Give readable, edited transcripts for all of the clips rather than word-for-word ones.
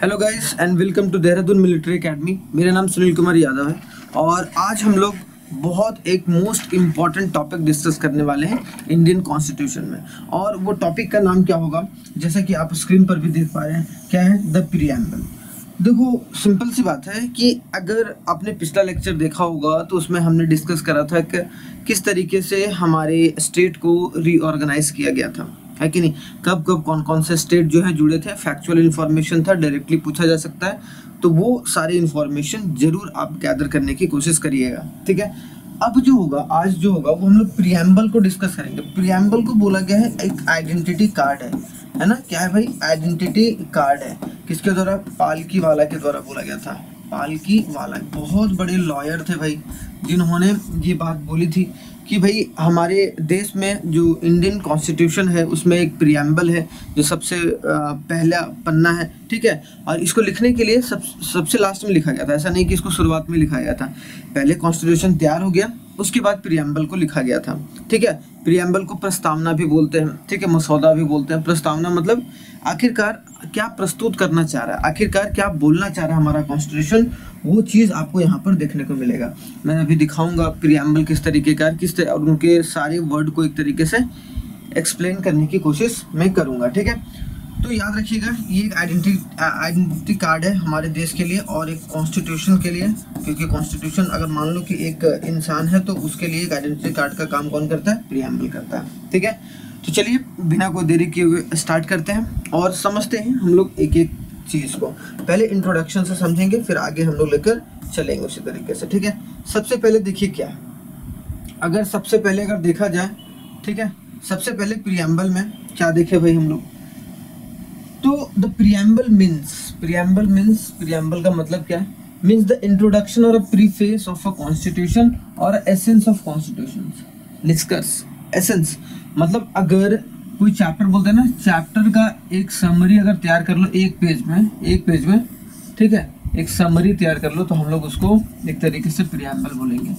Hello guys and welcome to Dehradun military academy. मेरा नाम सुनील कुमार यादव है और आज हम लोग बहुत एक मोस्ट इम्पॉर्टेंट टॉपिक डिस्कस करने वाले हैं इंडियन कॉन्स्टिट्यूशन में। और वो टॉपिक का नाम क्या होगा, जैसा कि आप स्क्रीन पर भी देख पा रहे हैं, क्या है? The preamble. देखो, सिंपल सी बात है कि अगर आपने पिछला लेक्चर देखा होगा तो उसमें हमने डिस्कस करा था कि किस तरीके से हमारे स्टेट को रीऑर्गेनाइज किया गया था, है कि नहीं। कब कब कौन कौन से स्टेट जो है जुड़े थे, फैक्चुअल इन्फॉर्मेशन था, डायरेक्टली पूछा जा सकता है, तो वो सारी इन्फॉर्मेशन जरूर आप गैदर करने की कोशिश करिएगा, ठीक है। अब जो होगा, आज जो होगा, वो हम लोग प्रीएम्बल को डिस्कस करेंगे। प्रीएम्बल को बोला गया है एक आइडेंटिटी कार्ड है ना। क्या है भाई? आइडेंटिटी कार्ड है। किसके द्वारा? पालकी वाला के द्वारा बोला गया था। पालकी वाला बहुत बड़े लॉयर थे भाई, जिन्होंने ये बात बोली थी कि भाई हमारे देश में जो इंडियन कॉन्स्टिट्यूशन है उसमें एक प्रीएम्बल है जो सबसे पहला पन्ना है, ठीक है। और इसको लिखने के लिए सबसे लास्ट में लिखा गया था, ऐसा नहीं कि इसको शुरुआत में लिखा गया था। पहले कॉन्स्टिट्यूशन तैयार हो गया, उसके बाद प्रीएम्बल को लिखा गया था, ठीक है। प्रीएम्बल को प्रस्तावना भी बोलते हैं, ठीक है, मसौदा भी बोलते हैं। प्रस्तावना मतलब आखिरकार क्या प्रस्तुत करना चाह रहा है, आखिरकार क्या बोलना चाह रहा है हमारा कॉन्स्टिट्यूशन, वो चीज़ आपको यहाँ पर देखने को मिलेगा। मैं अभी दिखाऊंगा प्रीएम्बल किस तरीके का, और उनके सारे वर्ड को एक तरीके से एक्सप्लेन करने की कोशिश मैं करूँगा, ठीक है। तो याद रखिएगा, ये एक आइडेंटिटी कार्ड है हमारे देश के लिए और एक कॉन्स्टिट्यूशन के लिए, क्योंकि कॉन्स्टिट्यूशन अगर मान लो कि एक इंसान है तो उसके लिए एक आइडेंटिटी कार्ड का काम कौन करता है? प्रीएम्बल करता है, ठीक है। तो चलिए बिना कोई देरी किए हुए स्टार्ट करते हैं और समझते हैं हम लोग एक एक चीज़ को। पहले इंट्रोडक्शन से समझेंगे, फिर आगे हम लोग लेकर चलेंगे उसी तरीके से, ठीक है। सबसे पहले देखिए क्या है, अगर सबसे पहले अगर देखा जाए, ठीक है, सबसे पहले प्रीएम्बल में क्या देखे भाई हम लोग, तो द प्रीएम्बल मीन्स, प्रीएम्बल का मतलब क्या है? मीन्स द इंट्रोडक्शन और प्रीफेस ऑफ अ कॉन्स्टिट्यूशन और एसेंस ऑफ कॉन्स्टिट्यूशन। निष्कर्ष, एसेंस मतलब अगर कोई चैप्टर बोलते हैं ना, चैप्टर का एक समरी अगर तैयार कर लो एक पेज में, ठीक है, एक समरी तैयार कर लो तो हम लोग उसको एक तरीके से प्रीएम्बल बोलेंगे।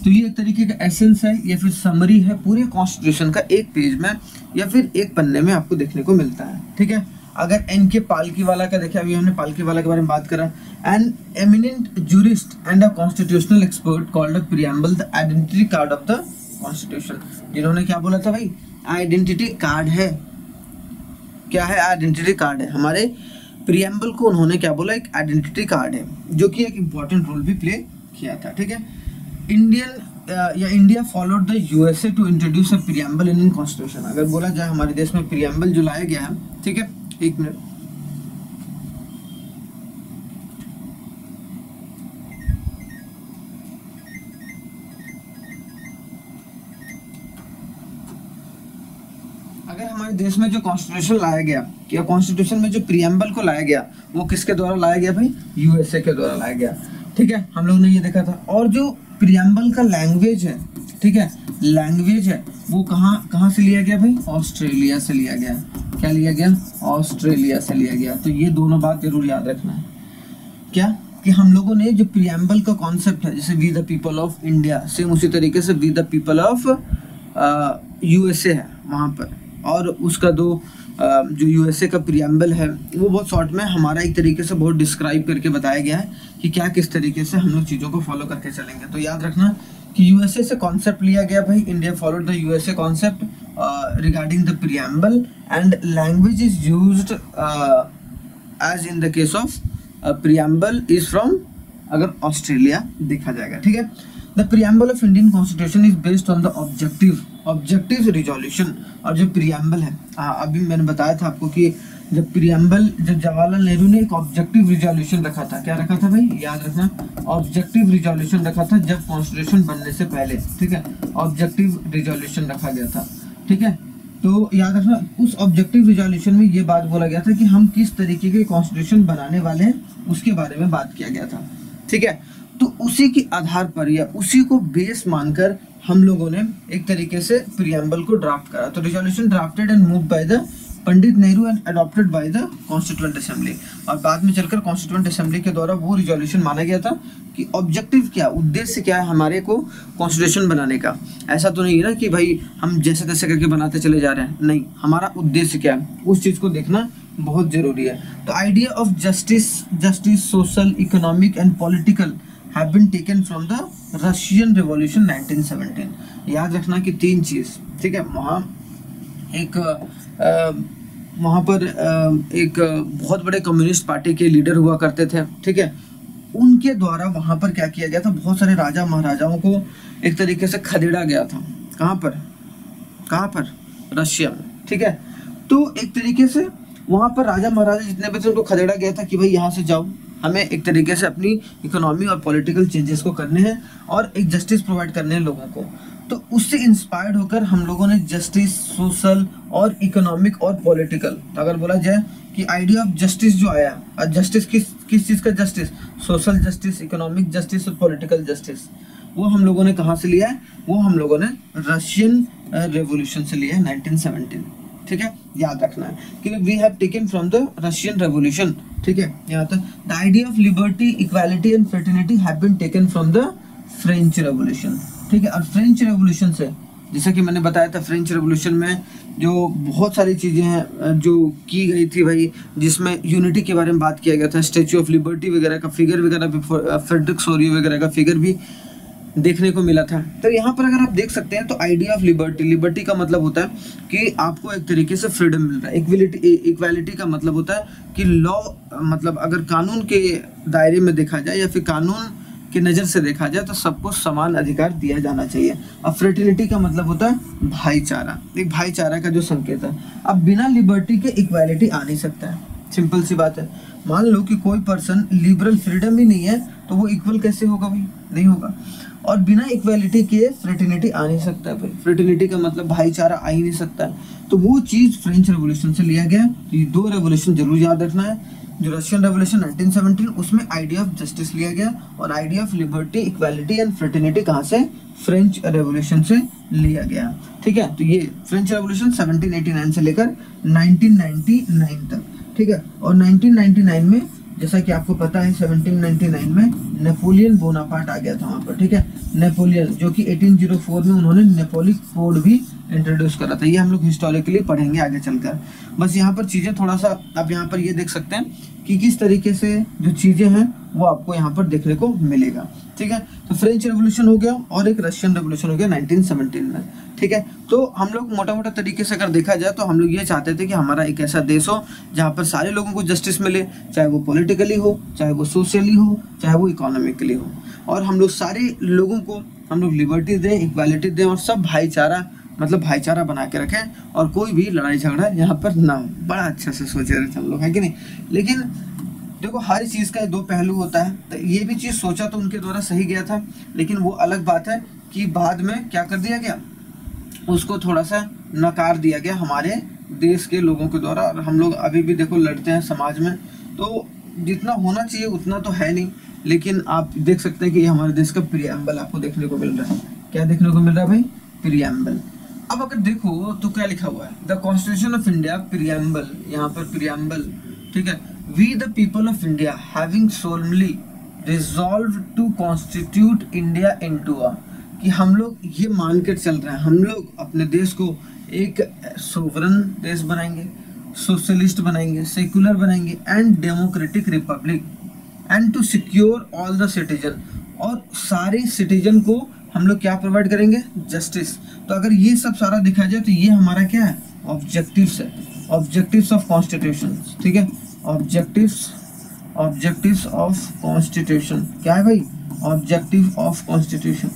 तो ये एक तरीके का एसेंस है या फिर समरी है पूरे कॉन्स्टिट्यूशन का, एक पेज में या फिर एक पन्ने में आपको देखने को मिलता है, ठीक है। अगर एनके पालकी वाला का देखें, अभी हमने पालकी वाला के बारे में बात करा, an eminent jurist and a constitutional expert called a preamble the identity card of the constitution. जिन्होंने क्या बोला था भाई? आइडेंटिटी कार्ड है। क्या है? आइडेंटिटी कार्ड है। हमारे प्रीएम्बल को उन्होंने क्या बोला? एक आइडेंटिटी कार्ड है, जो कि एक इम्पोर्टेंट रोल भी प्ले किया था, ठीक है। India followed the USA to introduce a preamble in constitution. अगर बोला जाए हमारे देश में प्रीएम्बल जो लाया गया है, ठीक है, एक मिनट, अगर हमारे देश में जो कॉन्स्टिट्यूशन लाया गया या कॉन्स्टिट्यूशन में जो प्रीएम्बल को लाया गया वो किसके द्वारा लाया गया भाई? यूएसए के द्वारा लाया गया, ठीक है। हम लोग ने ये देखा था। और जो प्रीएम्बल का लैंग्वेज है, ठीक है, लैंग्वेज है, वो कहाँ से लिया गया भाई? ऑस्ट्रेलिया से लिया गया। क्या लिया गया? ऑस्ट्रेलिया से लिया गया। तो ये दोनों बात जरूर याद रखना है। क्या कि हम लोगों ने जो प्रीएम्बल का कॉन्सेप्ट है, जैसे we the people of India, same उसी तरीके से we the people of USA है वहाँ पर, और उसका जो यूएसए का प्रीएम्बल है वो बहुत शॉर्ट में हमारा एक तरीके से बहुत डिस्क्राइब करके बताया गया है कि क्या किस तरीके से हम लोग चीज़ों को फॉलो करके चलेंगे। तो याद रखना कि यूएसए से कॉन्सेप्ट लिया गया भाई, India followed the USA concept regarding the preamble and language is used as in the case of preamble is from अगर ऑस्ट्रेलिया देखा जाएगा, ठीक है। The preamble of Indian constitution is based on the objective resolution. और जो preamble है, अभी मैंने बताया था आपको कि जब जवाहरलाल नेहरू ने एक ऑब्जेक्टिव रिजोल्यूशन रखा था, क्या रखा था भाई? याद रखना, ऑब्जेक्टिव रिजोल्यूशन रखा था जब कॉन्स्टिट्यूशन बनने से पहले, ठीक है, ऑब्जेक्टिव रिजोल्यूशन रखा गया था, ठीक है। तो याद रखना, उस ऑब्जेक्टिव रिजोल्यूशन में ये बात बोला गया था कि हम किस तरीके के कॉन्स्टिट्यूशन बनाने वाले हैं उसके बारे में बात किया गया था, ठीक है। तो उसी के आधार पर या उसी को बेस मानकर हम लोगों ने एक तरीके से प्रीएम्बल को ड्राफ्ट करा। तो resolution drafted and move by the Pandit Nehru and adopted by the constituent assembly. और बाद में चलकर कॉन्स्टिट्यूएंट असेंबली के द्वारा वो रिजोल्यूशन माना गया था कि ऑब्जेक्टिव क्या, उद्देश्य क्या है हमारे को कॉन्स्टिट्यूशन बनाने का। ऐसा तो नहीं है ना कि भाई हम जैसे तैसे करके बनाते चले जा रहे हैं, नहीं, हमारा उद्देश्य क्या है उस चीज़ को देखना बहुत जरूरी है। तो idea of justice social economic and political have been taken from the Russian revolution 1917। याद रखना कि तीन चीज, ठीक है, वहाँ पर एक बहुत बड़े कम्युनिस्ट पार्टी के लीडर हुआ करते थे, ठीक है, उनके द्वारा वहाँ पर क्या किया गया था, बहुत सारे राजा महाराजाओं को एक तरीके से खदेड़ा गया था। कहाँ पर रशिया में, ठीक है। तो एक तरीके से वहाँ पर राजा महाराजा जितने भी थे उनको खदेड़ा गया था कि भाई यहाँ से जाओ, हमें एक तरीके से अपनी इकोनॉमी और पॉलिटिकल चेंजेस को करने हैं और एक जस्टिस प्रोवाइड करने हैं लोगों को। तो उससे इंस्पायर्ड होकर हम लोगों ने जस्टिस सोशल और इकोनॉमिक और पॉलिटिकल, अगर बोला जाए कि आइडिया ऑफ जस्टिस जो आया, और जस्टिस किस चीज़ का justice, social justice, economic justice और पॉलिटिकल जस्टिस, वो हम लोगों ने कहाँ से लिया है, वो हम लोगों ने रशियन रेवोल्यूशन से लिया है 1917, ठीक है। याद रखना है कि we have taken from the Russian revolution, ठीक है। यहाँ तक the idea of liberty equality and fraternity have been taken from the French revolution, ठीक है। और फ्रेंच रेवोल्यूशन से, जैसा कि मैंने बताया था, फ्रेंच रेवोल्यूशन में जो बहुत सारी चीज़ें हैं जो की गई थी भाई, जिसमें यूनिटी के बारे में बात किया गया था, स्टैच्यू ऑफ लिबर्टी वगैरह का फिगर वगैरह भी, फ्रेडरिक सोरियो वगैरह का फिगर भी देखने को मिला था। तो यहाँ पर अगर आप देख सकते हैं तो आइडिया ऑफ लिबर्टी का मतलब होता है कि आपको एक तरीके से फ्रीडम मिल रहा है। इक्वालिटी का मतलब होता है कि लॉ, मतलब अगर कानून के दायरे में देखा जाए या फिर कानून की नज़र से देखा जाए तो सबको समान अधिकार दिया जाना चाहिए। अब फ्रेटर्निटी का मतलब होता है भाईचारा, एक भाईचारा का जो संकेत है। अब बिना लिबर्टी के इक्वालिटी आ नहीं सकता है, सिंपल सी बात है। मान लो कि कोई पर्सन लिबरल फ्रीडम ही नहीं है तो वो इक्वल कैसे होगा भाई, नहीं होगा। और बिना इक्वालिटी के फ्रेटर्निटी आ नहीं सकता भाई, फ्रेटर्निटी का मतलब भाईचारा आ ही नहीं सकता है। तो वो चीज़ फ्रेंच रेवोल्यूशन से लिया गया। ये दो रेवोल्यूशन जरूर याद रखना है, जो रशियन रेवोल्यूशन 1917 उसमें आइडिया ऑफ जस्टिस लिया गया, और idea of liberty equality and fraternity कहाँ से, फ्रेंच रेवोल्यूशन से लिया गया, ठीक है। तो ये फ्रेंच रेवोल्यूशन 1789 से लेकर 1999 तक, ठीक है। और 1999 में जैसा कि आपको पता है 1799 में नेपोलियन बोनापार्ट आ गया था वहाँ पर, ठीक है। नेपोलियन जो कि 1804 में उन्होंने नेपोलिक कोड भी इंट्रोड्यूस करा था। ये हम लोग हिस्टोरिकली पढ़ेंगे आगे चलकर। बस यहाँ पर चीज़ें थोड़ा सा आप यहाँ पर ये देख सकते हैं कि किस तरीके से जो चीज़ें हैं वो आपको यहाँ पर देखने को मिलेगा, ठीक है। तो फ्रेंच रेवोल्यूशन हो गया और एक रशियन रेवोल्यूशन हो गया 1917 में, ठीक है। तो हम लोग मोटा मोटा तरीके से अगर देखा जाए तो हम लोग ये चाहते थे कि हमारा एक ऐसा देश हो जहाँ पर सारे लोगों को जस्टिस मिले, चाहे वो पॉलिटिकली हो, चाहे वो सोशली हो, चाहे वो इकोनॉमिकली हो, और हम लोग सारे लोगों को हम लोग लिबर्टी दें, इक्वालिटी दें, और सब भाईचारा, मतलब भाईचारा बना के रखें, और कोई भी लड़ाई झगड़ा यहाँ पर ना हो। बड़ा अच्छा से सोचे रहे थे हम लोग, है कि नहीं। लेकिन देखो हर चीज़ का दो पहलू होता है, तो ये भी चीज़ सोचा तो उनके द्वारा सही गया था, लेकिन वो अलग बात है कि बाद में क्या कर दिया गया, उसको थोड़ा सा नकार दिया गया हमारे देश के लोगों के द्वारा। और हम लोग अभी भी देखो लड़ते हैं समाज में, तो जितना होना चाहिए उतना तो है नहीं। लेकिन आप देख सकते हैं कि ये हमारे देश का प्रीएम्बल आपको देखने को मिल रहा है। क्या देखने को मिल रहा है भाई, प्रीएम्बल। अब अगर देखो तो क्या लिखा हुआ है, the constitution of India preamble, यहाँ पर प्रीएम्बल, ठीक है। We the people of India having solemnly resolved to constitute India into a, कि हम लोग ये मान कर चल रहे हैं, हम लोग अपने देश को एक सोवरन देश बनाएंगे, सोशलिस्ट बनाएंगे, सेकुलर बनाएंगे, and democratic republic, and to secure all the citizen, और सारे सिटीजन को हम लोग क्या प्रोवाइड करेंगे, जस्टिस। तो अगर ये सब सारा दिखा जाए तो ये हमारा क्या है, ऑब्जेक्टिव्स है, ऑब्जेक्टिव्स ऑफ कॉन्स्टिट्यूशन, ठीक है। ऑब्जेक्टिव्स ऑफ कॉन्स्टिट्यूशन क्या है भाई, ऑब्जेक्टिव ऑफ कॉन्स्टिट्यूशन,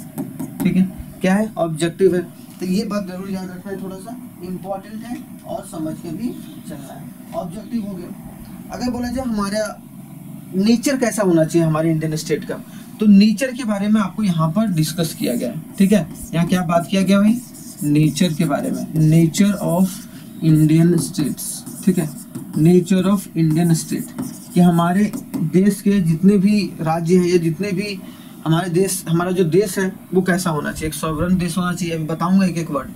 ठीक है। क्या है, ऑब्जेक्टिव है। तो ये बात जरूर याद रखना है, थोड़ा सा इम्पोर्टेंट है और समझ के भी चलना है। ऑब्जेक्टिव हो गया। अगर बोला जाए हमारा नेचर कैसा होना चाहिए हमारे इंडियन स्टेट का, तो नेचर के बारे में आपको यहाँ पर डिस्कस किया गया है, ठीक है। यहाँ क्या बात किया गया भाई, नेचर के बारे में, नेचर ऑफ इंडियन स्टेट्स, ठीक है। नेचर ऑफ इंडियन स्टेट, कि हमारे देश के जितने भी राज्य हैं या जितने भी हमारे देश, हमारा जो देश है वो कैसा होना चाहिए, एक सॉवरन देश होना चाहिए। अभी बताऊंगा एक एक वर्ड,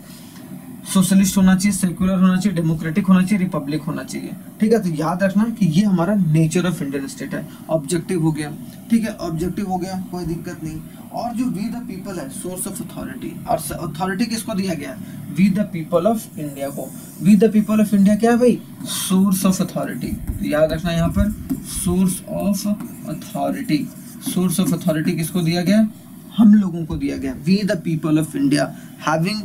सोशलिस्ट होना चाहिए, सेक्युलर होना चाहिए, डेमोक्रेटिक होना चाहिए, रिपब्लिक होना चाहिए, ठीक है। तो याद रखना कि ये हमारा नेचर ऑफ इंडियन स्टेट है। ऑब्जेक्टिव हो गया, ठीक है, ऑब्जेक्टिव हो गया, कोई दिक्कत नहीं। और जो वी द पीपल है सोर्स ऑफ अथॉरिटी, और अथॉरिटी किसको दिया गया है? We the people of India को। We the people of India क्या है भाई? Source of authority. याद रखना यहाँ पर source of authority. Source of authority किसको दिया गया? हम लोगों को दिया गया। We the people of India having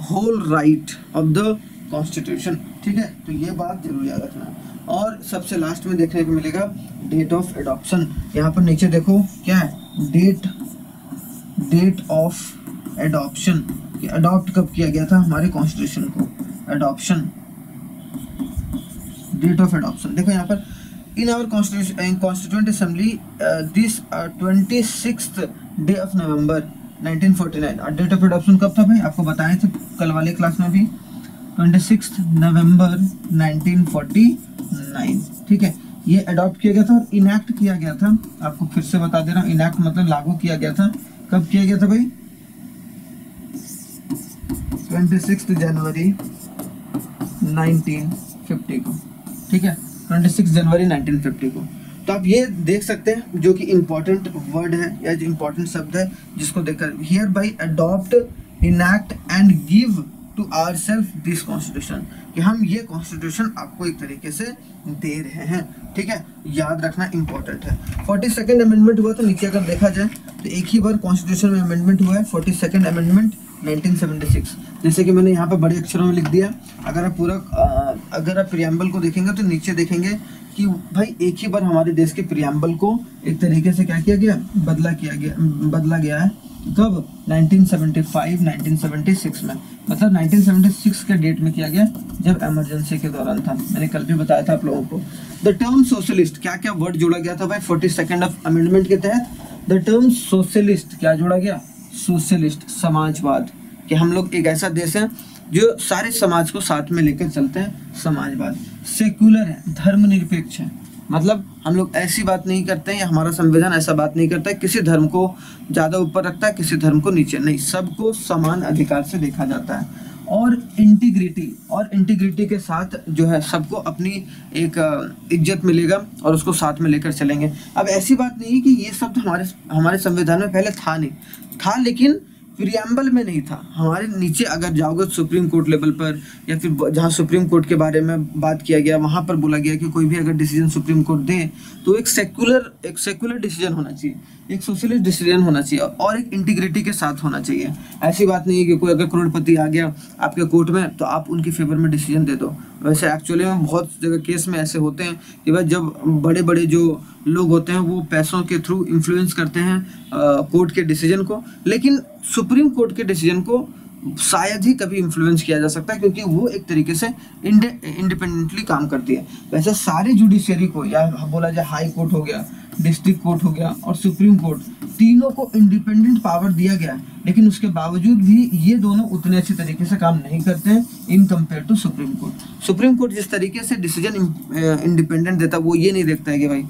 whole right of the constitution. ठीक है, तो ये बात जरूर याद रखना। और सबसे लास्ट में देखने को मिलेगा डेट ऑफ एडॉप्शन। यहाँ पर नीचे देखो क्या है? Date of adoption. अडॉप्ट कब किया गया था हमारे कॉन्स्टिट्यूशन को? एडॉप्शन, डेट ऑफ एडॉप्शन देखो यहाँ पर in our constituent assembly this 26th day of November 1949। और डेट ऑफ एडॉप्शन कब था भाई? आपको बताए थे कल वाले क्लास में भी, 26 नवंबर 1949। ठीक है, ये अडॉप्ट किया गया था और इनैक्ट किया गया था। आपको फिर से बता दे रहा हूँ, इनैक्ट मतलब लागू किया गया था। कब किया गया था भाई? 26 जनवरी 1950 को। ठीक है, 26 जनवरी 1950 को। तो आप ये देख सकते हैं जो कि इम्पोर्टेंट वर्ड है या जो इम्पोर्टेंट शब्द है जिसको देखकर hereby adopt, enact and give to our self this constitution, कि हम ये कॉन्स्टिट्यूशन आपको एक तरीके से दे रहे हैं। ठीक है, याद रखना इम्पोर्टेंट है। 42nd अमेंडमेंट हुआ था, नीचे अगर देखा जाए तो एक ही बार कॉन्स्टिट्यूशन में अमेंडमेंट हुआ है, 42nd अमेंडमेंट 1976। जैसे कि मैंने यहाँ पर बड़े अक्षरों में लिख दिया। अगर आप प्रियम्बल को देखेंगे तो नीचे देखेंगे कि भाई एक ही बार हमारे देश के प्रियम्बल को एक तरीके से क्या किया गया? बदला गया है। कब? 1975 1976 में, मतलब 1976 के डेट में किया गया जब इमरजेंसी के दौरान था। मैंने कल भी बताया था आप लोगों को। द टर्म सोशलिस्ट, क्या क्या वर्ड जोड़ा गया था भाई 42nd अमेंडमेंट के तहत? द टर्म सोशलिस्ट क्या जोड़ा गया? सोशलिस्ट, समाजवाद, कि हम लोग एक ऐसा देश है जो सारे समाज को साथ में लेकर चलते हैं, समाजवाद। सेक्युलर है, धर्मनिरपेक्ष है, मतलब हम लोग ऐसी बात नहीं करते हैं या हमारा संविधान ऐसा बात नहीं करता है किसी धर्म को ज़्यादा ऊपर रखता है किसी धर्म को नीचे, नहीं, सबको समान अधिकार से देखा जाता है। और इंटीग्रिटी के साथ जो है सबको अपनी एक इज्जत मिलेगा और उसको साथ में लेकर चलेंगे। अब ऐसी बात नहीं है कि ये सब तो हमारे संविधान में पहले था नहीं, था लेकिन प्रियम्बल में नहीं था। हमारे नीचे अगर जाओगे सुप्रीम कोर्ट लेवल पर या फिर जहाँ सुप्रीम कोर्ट के बारे में बात किया गया वहाँ पर बोला गया कि कोई भी अगर डिसीजन सुप्रीम कोर्ट दे तो एक सेक्युलर डिसीजन होना चाहिए, एक सोशलिस्ट डिसीजन होना चाहिए और एक इंटीग्रिटी के साथ होना चाहिए। ऐसी बात नहीं है कि कोई अगर करोड़पति आ गया आपके कोर्ट में तो आप उनकी फेवर में डिसीजन दे दो। वैसे एक्चुअली में बहुत जगह केस में ऐसे होते हैं कि भाई जब बड़े बड़े जो लोग होते हैं वो पैसों के थ्रू इन्फ्लुएंस करते हैं कोर्ट के डिसीजन को, लेकिन सुप्रीम कोर्ट के डिसीजन को शायद ही कभी इन्फ्लुएंस किया जा सकता है क्योंकि वो एक तरीके से इंडिपेंडेंटली काम करती है। वैसे सारे जुडिशियरी को या बोला जाए हाई कोर्ट हो गया, डिस्ट्रिक्ट कोर्ट हो गया और सुप्रीम कोर्ट, तीनों को इंडिपेंडेंट पावर दिया गया है, लेकिन उसके बावजूद भी ये दोनों उतने अच्छे तरीके से काम नहीं करते हैं in compare to supreme court. Supreme court जिस तरीके से डिसीजन इंडिपेंडेंट देता है वो ये नहीं देखता है कि भाई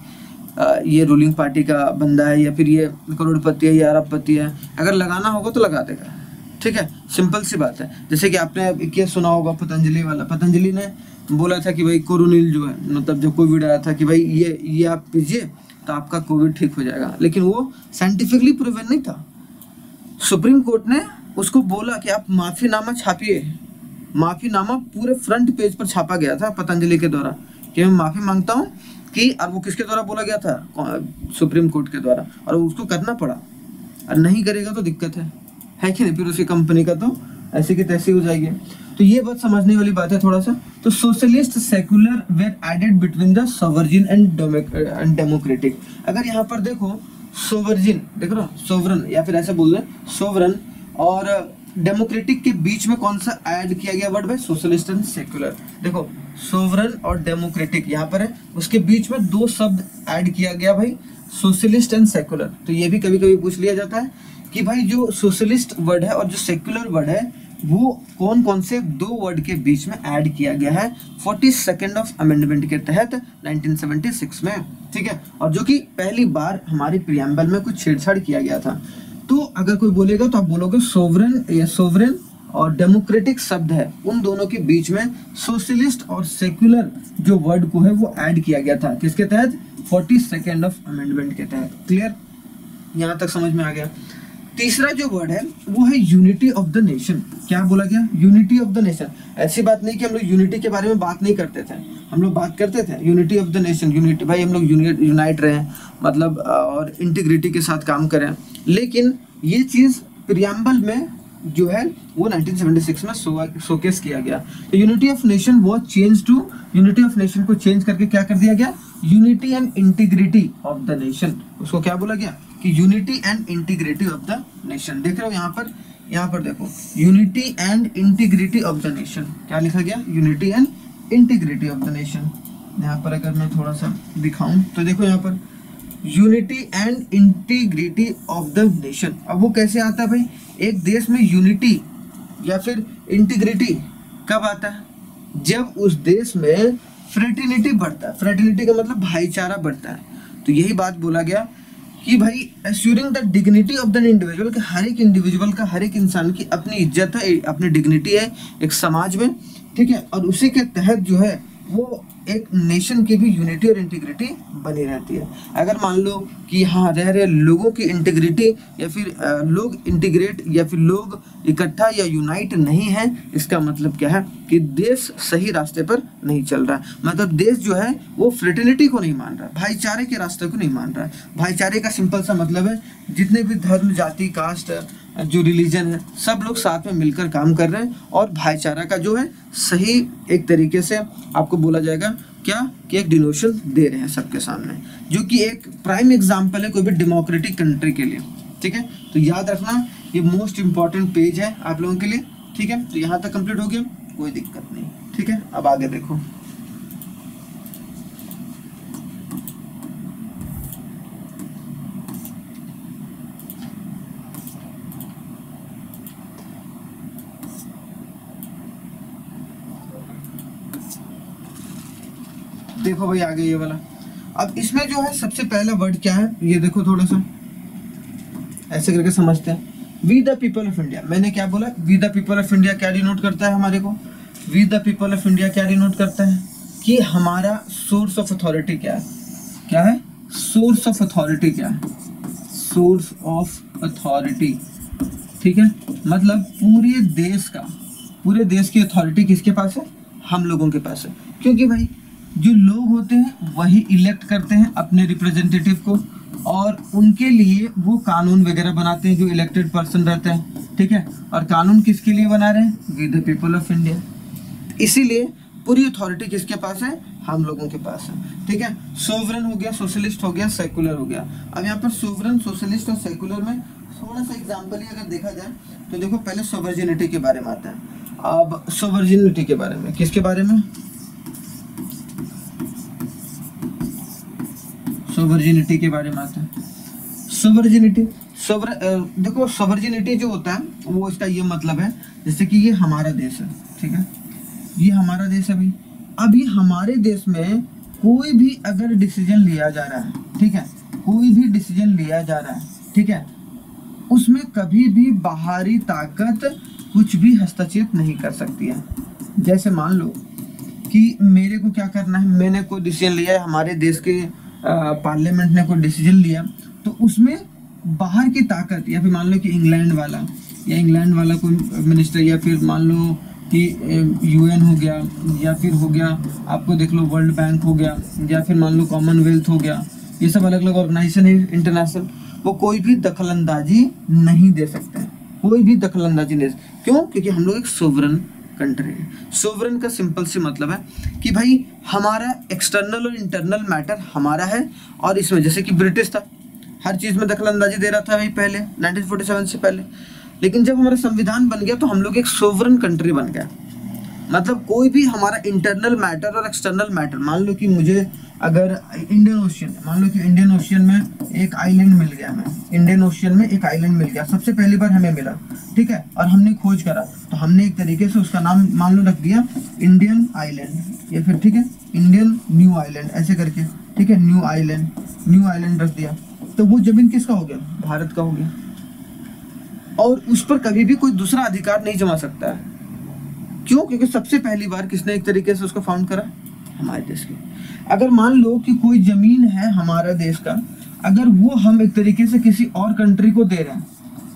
ये रूलिंग पार्टी का बंदा है या फिर ये करोड़पति है या अरबपति है, अगर लगाना होगा तो लगा देगा। ठीक है, सिंपल सी बात है। जैसे कि आपने क्या सुना होगा पतंजलि वाला, पतंजलि ने बोला था कि भाई कोरोनिल जो है, मतलब जब कोविड आया था कि भाई ये आप पीजिए तो आपका कोविड ठीक हो जाएगा, लेकिन वो साइंटिफिकली प्रूवन नहीं था। सुप्रीम कोर्ट ने उसको बोला कि आप माफीनामा छापिए, माफीनामा पूरे फ्रंट पेज पर छापा गया था पतंजलि के द्वारा कि मैं माफी मांगता हूँ कि, और वो किसके द्वारा बोला गया था? सुप्रीम कोर्ट के द्वारा, और उसको करना पड़ा। और नहीं करेगा तो दिक्कत है कि नहीं, फिर उसी कंपनी का तो ऐसी की तैसी हो जाएगी। तो ये बात समझने वाली बात है थोड़ा सा। तो socialist secular were added between the sovereign and democratic. अगर यहाँ पर देखो सोवरजिन, देख रहे हो, सोवरन या फिर ऐसे बोल रहे हैं सोवरन और डेमोक्रेटिक के बीच में कौन सा ऐड किया गया वर्ड है? Socialist and secular. देखो सोवरन और डेमोक्रेटिक यहाँ पर है, उसके बीच में दो शब्द ऐड किया गया भाई, सोशलिस्ट एंड सेक्युलर। तो ये भी कभी कभी पूछ लिया जाता है कि भाई जो सोशलिस्ट वर्ड है और जो सेक्युलर वर्ड है वो कौन कौन से दो वर्ड के बीच में ऐड किया गया है 42nd अमेंडमेंट के तहत 1976 में। ठीक है, और जो कि पहली बार हमारे प्रियम्बल में कुछ छेड़छाड़ किया गया था। तो अगर कोई बोलेगा तो आप बोलोगे सोवरन या सोवरेन और डेमोक्रेटिक शब्द है, उन दोनों के बीच में सोशलिस्ट और सेक्युलर जो वर्ड को है वो ऐड किया गया था, किसके तहत? 42nd अमेंडमेंट के तहत। क्लियर? यहाँ तक समझ में आ गया। तीसरा जो वर्ड है वो है यूनिटी ऑफ द नेशन। क्या बोला गया? Unity of the nation. ऐसी बात नहीं कि हम लोग यूनिटी के बारे में बात नहीं करते थे, हम लोग बात करते थे unity of the nation. Unity भाई हम लोग यूनाइट रहे, मतलब और इंटीग्रिटी के साथ काम करें। लेकिन ये चीज़ प्रियम्बल में जो है वो 1976 में शोकेस किया गया। तो यूनिटी ऑफ नेशन वो change to, unity of nation को चेंज करके क्या कर दिया गया? Unity and integrity of the nation. उसको क्या बोला गया? कि unity and integrity of the nation. देख रहे हो यहाँ पर देखो, unity and integrity of the nation. क्या लिखा गया? Unity and integrity of the nation. यहाँ पर अगर मैं थोड़ा सा दिखाऊं तो देखो यहाँ पर unity and integrity of the nation. अब वो कैसे आता है भाई? एक देश में यूनिटी या फिर इंटीग्रिटी कब आता है? जब उस देश में फ्रेटर्निटी बढ़ता है। फ्रेटर्निटी का मतलब भाईचारा बढ़ता है। तो यही बात बोला गया कि भाई assuring the dignity of the individual, कि हर एक इंडिविजुअल का, हर एक इंसान की अपनी इज्जत है, अपनी डिग्निटी है एक समाज में, ठीक है। और उसी के तहत जो है वो एक नेशन की भी यूनिटी और इंटीग्रिटी बनी रहती है। अगर मान लो कि यहाँ रह रहे लोगों की इंटीग्रिटी या फिर लोग इंटीग्रेट या फिर लोग इकट्ठा या यूनाइट नहीं है, इसका मतलब क्या है? कि देश सही रास्ते पर नहीं चल रहा है। मतलब देश जो है वो फ्रेटर्निटी को नहीं मान रहा, भाईचारे के रास्ते को नहीं मान रहा है। भाईचारे का सिंपल सा मतलब है जितने भी धर्म, जाति, कास्ट, जो रिलीजन है, सब लोग साथ में मिलकर काम कर रहे हैं और भाईचारा का जो है सही एक तरीके से आपको बोला जाएगा क्या, कि एक डिनोशन दे रहे हैं सबके सामने, जो कि एक प्राइम एग्जांपल है कोई भी डेमोक्रेटिक कंट्री के लिए, ठीक है। तो याद रखना ये मोस्ट इंपॉर्टेंट पेज है आप लोगों के लिए, ठीक है। तो यहाँ तक कंप्लीट हो गया, कोई दिक्कत नहीं, ठीक है। अब आगे देखो, देखो भाई आगे ये वाला। अब इसमें जो है सबसे पहला वर्ड क्या है, ये देखो थोड़ा सा ऐसे करके समझते हैं। We the people of India. मैंने क्या बोला? We the people of India क्या डिनोट करता है हमारे को? We the people of India क्या डिनोट करता है? कि हमारा सोर्स ऑफ अथॉरिटी क्या है? क्या है? सोर्स ऑफ अथॉरिटी क्या है? सोर्स ऑफ अथॉरिटी, ठीक है। मतलब पूरे देश की अथॉरिटी किसके पास है? हम लोगों के पास है। क्योंकि भाई जो लोग होते हैं वही इलेक्ट करते हैं अपने रिप्रेजेंटेटिव को, और उनके लिए वो कानून वगैरह बनाते हैं जो इलेक्टेड पर्सन रहते हैं, ठीक है। और कानून किसके लिए बना रहे हैं? We the people of India. इसीलिए पूरी अथॉरिटी किसके पास है? हम लोगों के पास है, ठीक है। सोवरन हो गया, सोशलिस्ट हो गया, सेकुलर हो गया। अब यहाँ पर सोवरन, सोशलिस्ट और सेकुलर में थोड़ा सा एग्जाम्पल ही अगर देखा जाए तो देखो, पहले सोवर्जिनिटी के बारे में आता है। अब सोवर्जिनिटी के बारे में, किसके बारे में? सोवर्जिनिटी के बारे में आता है। सोवर्जिनिटी, देखो सोवर्जिनिटी जो होता है वो इसका ये मतलब है जैसे कि ये हमारा देश है, ठीक है, ये हमारा देश है भाई। अभी हमारे देश में कोई भी अगर डिसीजन लिया जा रहा है, ठीक है, कोई भी डिसीजन लिया जा रहा है, ठीक है, उसमें कभी भी बाहरी ताकत कुछ भी हस्तक्षेप नहीं कर सकती है। जैसे मान लो कि मेरे को क्या करना है, मैंने कोई डिसीजन लिया है, हमारे देश के पार्लियामेंट ने कोई डिसीजन लिया, तो उसमें बाहर की ताकत, या फिर मान लो कि इंग्लैंड वाला कोई मिनिस्टर, या फिर मान लो कि यूएन हो गया, या फिर हो गया आपको देख लो वर्ल्ड बैंक हो गया, या फिर मान लो कॉमनवेल्थ हो गया, ये सब अलग अलग ऑर्गेनाइजेशन है इंटरनेशनल, वो कोई भी दखलंदाजी नहीं दे सकते हैं, कोई भी दखलंदाजी नहीं। क्यों? क्योंकि हम लोग एक सोवरन कंट्री है। सोवरन का सिंपल से मतलब है कि भाई हमारा एक्सटर्नल और इंटरनल मैटर हमारा है, और इसमें जैसे कि ब्रिटिश था, हर चीज़ में दखलंदाजी दे रहा था भाई पहले 1947 से पहले। लेकिन जब हमारा संविधान बन गया तो हम लोग एक सोवरन कंट्री बन गया। मतलब कोई भी हमारा इंटरनल मैटर और एक्सटर्नल मैटर, मान लो कि मुझे अगर इंडियन ओशियन, मान लो कि इंडियन ओशियन में एक आइलैंड मिल गया, हमें इंडियन ओशियन में एक आइलैंड मिल गया, सबसे पहली बार हमें मिला, ठीक है, और हमने खोज करा, तो हमने एक तरीके से उसका नाम मान लो रख दिया इंडियन आइलैंड, या फिर ठीक है इंडियन न्यू आइलैंड ऐसे करके, ठीक है, न्यू आइलैंड रख दिया। तो वो जमीन किसका हो गया? भारत का हो गया, और उस पर कभी भी कोई दूसरा अधिकार नहीं जमा सकता है। क्यों? क्योंकि सबसे पहली बार किसने एक तरीके से उसको फाउंड करा? हमारे देश के। अगर मान लो कि कोई जमीन है हमारा देश का, अगर वो हम एक तरीके से किसी और कंट्री को दे रहे हैं,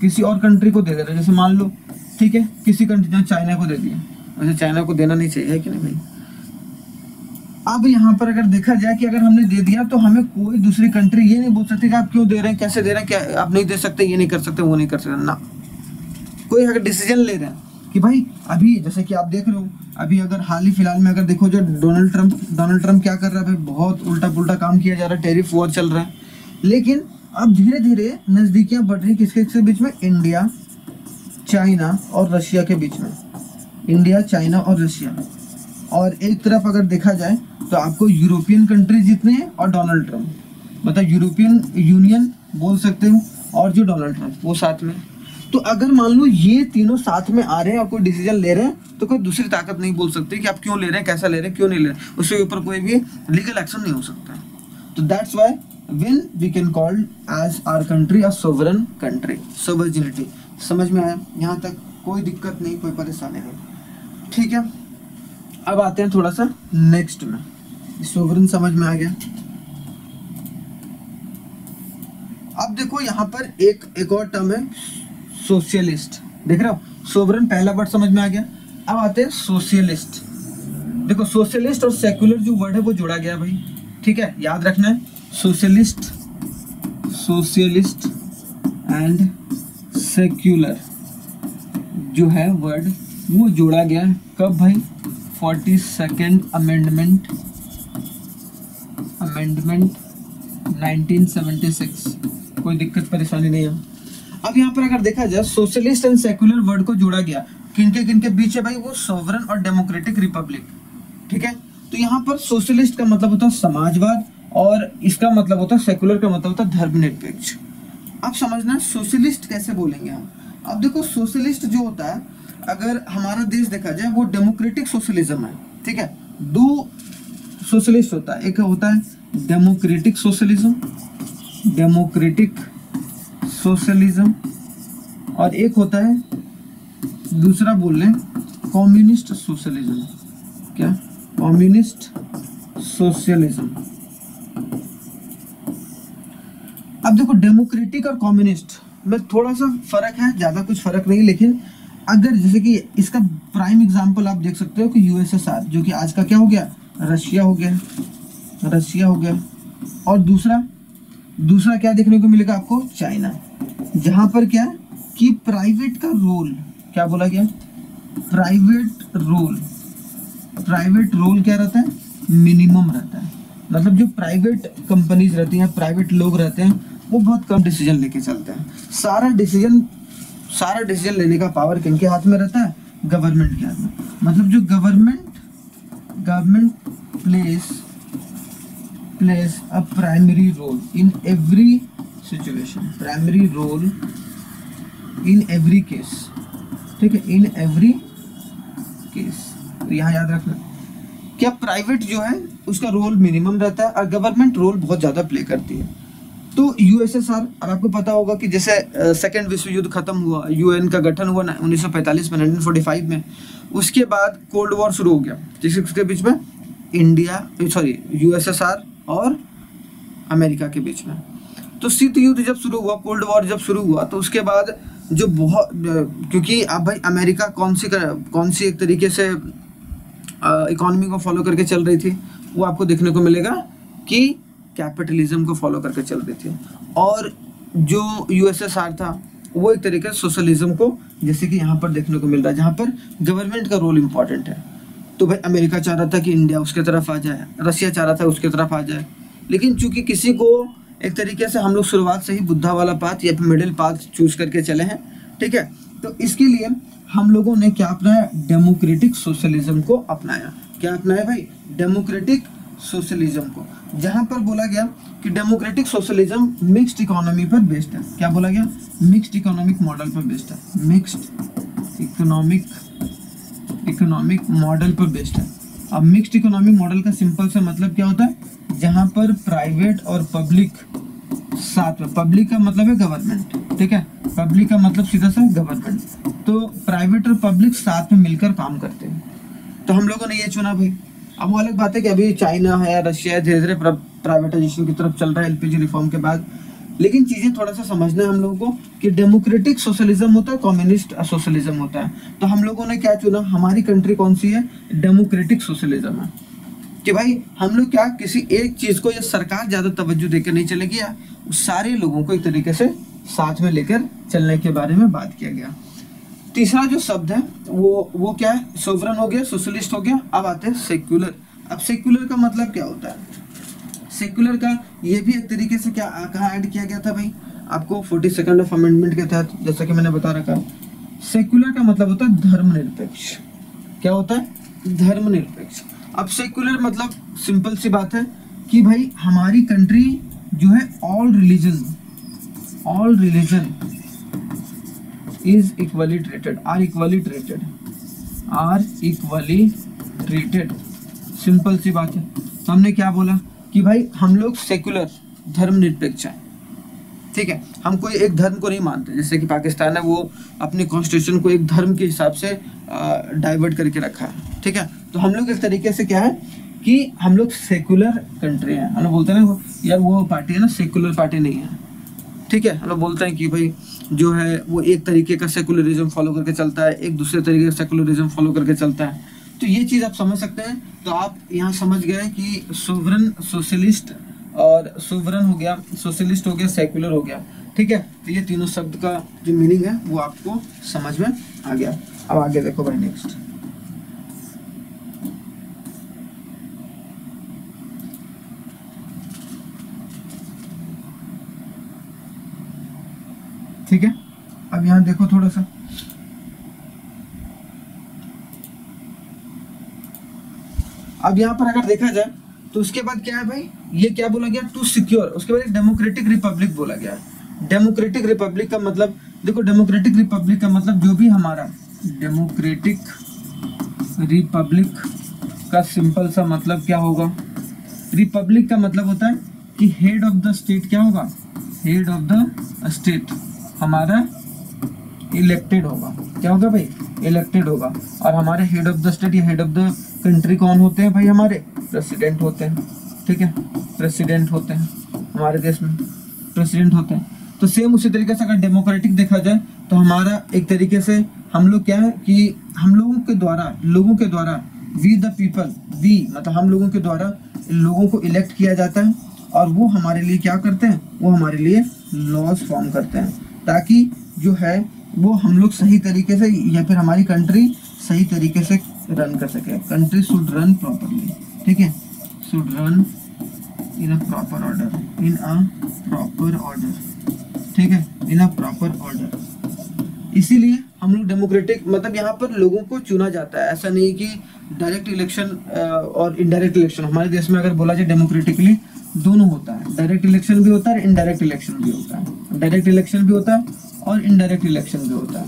किसी और कंट्री को दे रहे हैं, जैसे मान लो ठीक है किसी कंट्री ने चाइना को दे दिया, वैसे चाइना को देना नहीं चाहिए है कि नहीं भाई। अब यहाँ पर अगर देखा जाए कि अगर हमने दे दिया तो हमें कोई दूसरी कंट्री ये नहीं बोल सकती कि आप क्यों दे रहे हैं, कैसे दे रहे हैं, क्या आप नहीं दे सकते, ये नहीं कर सकते, वो नहीं कर सकते ना। कोई अगर डिसीजन ले रहे हैं कि भाई अभी जैसे कि आप देख रहे हो, अभी अगर हाल ही फिलहाल में अगर देखो जो डोनाल्ड ट्रंप क्या कर रहा है भाई, बहुत उल्टा पुल्टा काम किया जा रहा है, टेरिफ वॉर चल रहा है। लेकिन अब धीरे धीरे नज़दीकियाँ बढ़ रही किसके बीच में, इंडिया, चाइना और रशिया के बीच में, इंडिया, चाइना और रशिया। और एक तरफ अगर देखा जाए तो आपको यूरोपियन कंट्री जितने हैं और डोनाल्ड ट्रंप, मतलब यूरोपियन यूनियन बोल सकते हो और जो डोनाल्ड ट्रंप वो साथ में। तो अगर मान लो ये तीनों साथ में आ रहे हैं और कोई डिसीजन ले रहे हैं तो कोई दूसरी ताकत नहीं बोल सकती कि आप क्यों ले रहे हैं, कैसा ले रहे हैं, क्यों नहीं ले रहे हैं, उसके ऊपर कोई भी लीगल एक्शन नहीं हो सकता। तो that's why when we can call as our country a sovereign country, sovereignty. समझ में आया? यहाँ तक कोई दिक्कत नहीं, कोई परेशानी नहीं, ठीक है। अब आते हैं थोड़ा सा नेक्स्ट में, सोवरेन समझ में आ गया। अब देखो यहाँ पर एक और टर्म है सोशलिस्ट, देख रहे हो, सोवरेन पहला वर्ड समझ में आ गया। अब आते हैं सोशलिस्ट। देखो सोशलिस्ट और सेक्युलर जो वर्ड है वो जोड़ा गया भाई, ठीक है, याद रखना है। सोशलिस्ट एंड सेक्युलर जो है वर्ड वो जोड़ा गया है कब भाई, 42nd अमेंडमेंट 1976। कोई दिक्कत परेशानी नहीं है। अब यहाँ पर अगर देखा जाए सोशलिस्ट एंड सेक्युलर वर्ड को जोड़ा गया किनके बीच है भाई, वो सोवरेन और डेमोक्रेटिक रिपब्लिक, ठीक है। तो यहाँ पर सोशलिस्ट का मतलब होता है समाजवाद और इसका मतलब होता है सेक्युलर का मतलब होता है धर्मनिरपेक्ष। अब समझना सोशलिस्ट कैसे बोलेंगे हम। अब देखो सोशलिस्ट जो होता है, अगर हमारा देश देखा जाए वो डेमोक्रेटिक सोशलिज्म है, ठीक है। दो सोशलिस्ट होता है, एक होता है डेमोक्रेटिक सोशलिज्म और एक होता है दूसरा बोल रहे कम्युनिस्ट सोशलिज्म। क्या? Communist socialism. अब देखो डेमोक्रेटिक और कम्युनिस्ट में थोड़ा सा फर्क है, ज्यादा कुछ फर्क नहीं, लेकिन अगर जैसे कि इसका प्राइम एग्जांपल आप देख सकते हो कि यूएसएसआर जो कि आज का क्या हो गया, रशिया हो गया। और दूसरा क्या देखने को मिलेगा आपको, चाइना, जहां पर क्या कि प्राइवेट का रोल, क्या बोला गया, प्राइवेट रोल क्या रहता है, मिनिमम रहता है। मतलब जो प्राइवेट कंपनीज रहती हैं, प्राइवेट लोग रहते हैं, वो बहुत कम डिसीजन लेके चलते हैं। सारा डिसीजन लेने का पावर किनके हाथ में रहता है, गवर्नमेंट के हाथ में। मतलब जो government plays a primary role in every situation, primary role in every case, ठीक है, in every case। तो यहाँ याद रखना क्या प्राइवेट जो है उसका रोल मिनिमम रहता है और गवर्नमेंट रोल बहुत ज़्यादा प्ले करती है। तो यूएसएसआर, और आपको पता होगा कि जैसे सेकेंड विश्व युद्ध खत्म हुआ, यूएन का गठन हुआ 1945 में, 1945 में, उसके बाद कोल्ड वॉर शुरू हो गया जिसके बीच में यूएसएसआर और अमेरिका के बीच में। तो शीत युद्ध जब शुरू हुआ, कोल्ड वॉर जब शुरू हुआ, तो उसके बाद जो बहुत, क्योंकि अब भाई अमेरिका कौन सी एक तरीके से इकोनॉमी को फॉलो करके चल रही थी, वो आपको देखने को मिलेगा कि कैपिटलिज्म को फॉलो करके चल रही थी। और जो यूएसएसआर था वो एक तरीके से सोशलिज्म को, जैसे कि यहाँ पर देखने को मिल रहा है, जहाँ पर गवर्नमेंट का रोल इम्पॉर्टेंट है। तो भाई अमेरिका चाह रहा था कि इंडिया उसके तरफ आ जाए, रशिया चाह रहा था उसके तरफ आ जाए, लेकिन चूंकि किसी को एक तरीके से हम लोग शुरुआत से ही बुद्धा वाला पाथ या मिडिल पाथ चूज करके चले हैं, ठीक है। तो इसके लिए हम लोगों ने क्या अपनाया, डेमोक्रेटिक सोशलिज्म को अपनाया। क्या अपनाया भाई, डेमोक्रेटिक सोशलिज्म को, जहां पर बोला गया कि डेमोक्रेटिक सोशलिज्म मिक्स्ड इकोनॉमी पर बेस्ड है। क्या बोला गया, मिक्स्ड इकोनॉमिक मॉडल पर बेस्ड है, मिक्स्ड इकोनॉमिक मॉडल पर बेस्ड है। अब मिक्स्ड इकोनॉमिक मॉडल का सिंपल सा मतलब क्या होता है, जहां पर प्राइवेट और पब्लिक साथ में, पब्लिक का मतलब है गवर्नमेंट, ठीक है, पब्लिक का मतलब सीधा सा गवर्नमेंट, तो प्राइवेट और पब्लिक साथ में मिलकर काम करते हैं। तो हम लोगों ने ये चुना भाई। अब वो अलग बात है कि अभी चाइना है, रशिया है, धीरे धीरे प्राइवेटाइजेशन की तरफ चल रहा है एलपीजी रिफॉर्म के बाद। लेकिन चीजें थोड़ा सा समझना है हम लोगों को कि डेमोक्रेटिक सोशलिज्म होता है, कम्युनिस्ट सोशलिज्म होता है। तो हम लोगों ने क्या चुना, हमारी कंट्री कौन सी है, डेमोक्रेटिक सोशलिज्म है। कि भाई हम लोग क्या किसी एक चीज को या सरकार ज्यादा तवज्जो देकर नहीं चलेगी, या सारे लोगों को एक तरीके से साथ में लेकर चलने के बारे में बात किया गया। तीसरा जो शब्द है वो क्या है, सोवरन हो गया, सोशलिस्ट हो गया। अब आते हैं सेक्युलर। अब सेक्युलर का मतलब क्या होता है, सेक्युलर का ये भी एक तरीके से क्या कहाँ ऐड किया गया था भाई, आपको 42nd ऑफ अमेंडमेंट के तहत, जैसा कि मैंने बता रखा। सेक्युलर का मतलब होता है धर्मनिरपेक्ष। क्या होता है, धर्मनिरपेक्ष। अब सेक्युलर मतलब सिंपल सी बात है कि भाई हमारी कंट्री जो है all religion is equally treated, are equally treated. Simple सी बात है। तो हमने क्या बोला कि भाई हम लोग सेक्युलर धर्मनिरपेक्ष हैं, ठीक है। हम कोई एक धर्म को नहीं मानते, जैसे कि पाकिस्तान है वो अपने कॉन्स्टिट्यूशन को एक धर्म के हिसाब से डाइवर्ट करके रखा है, ठीक है। तो हम लोग एक तरीके से क्या है कि हम लोग सेक्युलर कंट्री हैं। हम लोग बोलते हैं ना यार वो पार्टी है ना, सेक्युलर पार्टी नहीं है, ठीक है। हम लोग बोलते हैं कि भाई जो है वो एक तरीके का सेकुलरिज्म फॉलो करके चलता है, एक दूसरे तरीके का सेकुलरिज्म फॉलो करके चलता है। तो ये चीज़ आप समझ सकते हैं। तो आप यहाँ समझ गए कि सोवरन सोशलिस्ट और सोवरन हो गया, सोशलिस्ट हो गया, सेकुलर हो गया, ठीक है। तो ये तीनों शब्द का जो मीनिंग है वो आपको समझ में आ गया। अब आगे देखो भाई नेक्स्ट। ठीक है, अब यहाँ देखो थोड़ा सा, अब यहाँ पर अगर देखा जाए तो उसके बाद क्या है भाई, ये क्या बोला गया, टू सिक्योर। उसके बाद एक डेमोक्रेटिक रिपब्लिक बोला गया। डेमोक्रेटिक रिपब्लिक का मतलब देखो, डेमोक्रेटिक रिपब्लिक का मतलब जो भी हमारा डेमोक्रेटिक रिपब्लिक का सिंपल सा मतलब क्या होगा, रिपब्लिक का मतलब होता है कि हेड ऑफ द स्टेट क्या होगा, हेड ऑफ द स्टेट हमारा इलेक्टेड होगा। क्या होगा भाई, इलेक्टेड होगा। और हमारे हेड ऑफ द स्टेट या हेड ऑफ द कंट्री कौन होते हैं भाई, हमारे प्रेसिडेंट होते हैं, ठीक है। प्रेसिडेंट होते हैं हमारे देश में, प्रेसिडेंट होते हैं। तो सेम उसी तरीके से अगर डेमोक्रेटिक देखा जाए तो हमारा एक तरीके से हम लोग क्या है कि हम लोगों के द्वारा वी द पीपल, वी मतलब हम लोगों के द्वारा लोगों को इलेक्ट किया जाता है, और वो हमारे लिए क्या करते हैं, वो हमारे लिए लॉज फॉर्म करते हैं, ताकि जो है वो हम लोग सही तरीके से या फिर हमारी कंट्री सही तरीके से रन कर सके। कंट्री शुड रन प्रॉपरली, ठीक है, should run in a proper order, ठीक है, इन अ प्रॉपर ऑर्डर। इसीलिए हम लोग डेमोक्रेटिक मतलब यहाँ पर लोगों को चुना जाता है। ऐसा नहीं कि डायरेक्ट इलेक्शन और इनडायरेक्ट इलेक्शन। हमारे देश में अगर बोला जाए डेमोक्रेटिकली दोनों होता है, डायरेक्ट इलेक्शन भी होता है, इनडायरेक्ट इलेक्शन भी होता है। डायरेक्ट इलेक्शन भी होता है और इनडायरेक्ट इलेक्शन भी होता है,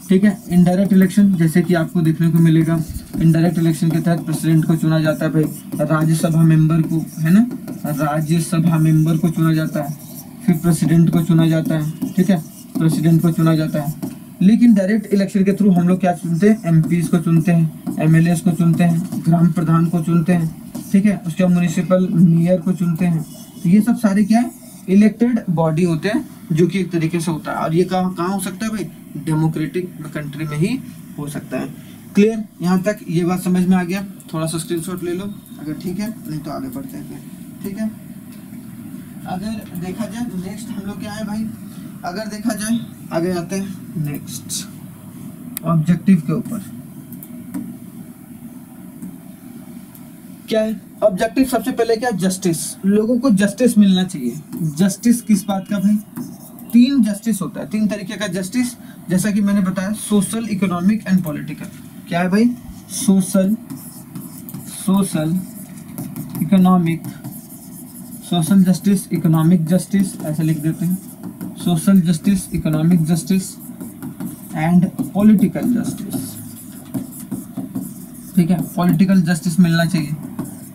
ठीक है। इनडायरेक्ट इलेक्शन जैसे कि आपको देखने को मिलेगा, इनडायरेक्ट इलेक्शन के तहत प्रेसिडेंट को चुना जाता है भाई, राज्यसभा मेंबर को, है ना, राज्यसभा मेंबर को चुना जाता है, फिर प्रेसिडेंट को चुना जाता है, ठीक है, प्रेसिडेंट को चुना जाता है। लेकिन डायरेक्ट इलेक्शन के थ्रू हम लोग क्या चुनते हैं, एमपीज को चुनते हैं, एमएलएस को चुनते हैं, ग्राम प्रधान को चुनते हैं, ठीक है, उसके बाद म्युनिसिपल मेयर को चुनते हैं। तो ये सब सारे क्या है, इलेक्टेड बॉडी होते हैं, जो कि एक तरीके से होता है। और ये कहाँ हो सकता है भाई, डेमोक्रेटिक कंट्री में ही हो सकता है। क्लियर, यहाँ तक ये बात समझ में आ गया। थोड़ा सा स्क्रीनशॉट ले लो अगर ठीक है, नहीं तो आगे बढ़ते हैं फिर, ठीक है। अगर देखा जाए नेक्स्ट हम लोग क्या है भाई, अगर देखा जाए आगे आते हैं नेक्स्ट ऑब्जेक्टिव के ऊपर। क्या है ऑब्जेक्टिव, सबसे पहले क्या, जस्टिस। लोगों को जस्टिस मिलना चाहिए। जस्टिस किस बात का भाई, तीन जस्टिस होता है, तीन तरीके का जस्टिस, जैसा कि मैंने बताया, सोशल, इकोनॉमिक एंड पॉलिटिकल। क्या है भाई, social economic, social justice, economic justice, ऐसे लिख देते हैं, social justice, economic justice and political justice, ठीक है। पॉलिटिकल जस्टिस मिलना चाहिए।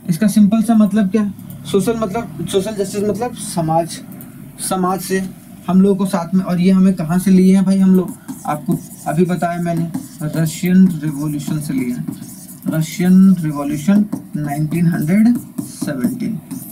इसका सिंपल सा मतलब क्या है, सोशल जस्टिस मतलब समाज से हम लोगों को साथ में, और ये हमें कहाँ से लिए हैं भाई, हम लोग आपको अभी बताया मैंने, रशियन रिवॉल्यूशन से लिए हैं, रशियन रिवॉल्यूशन 1917।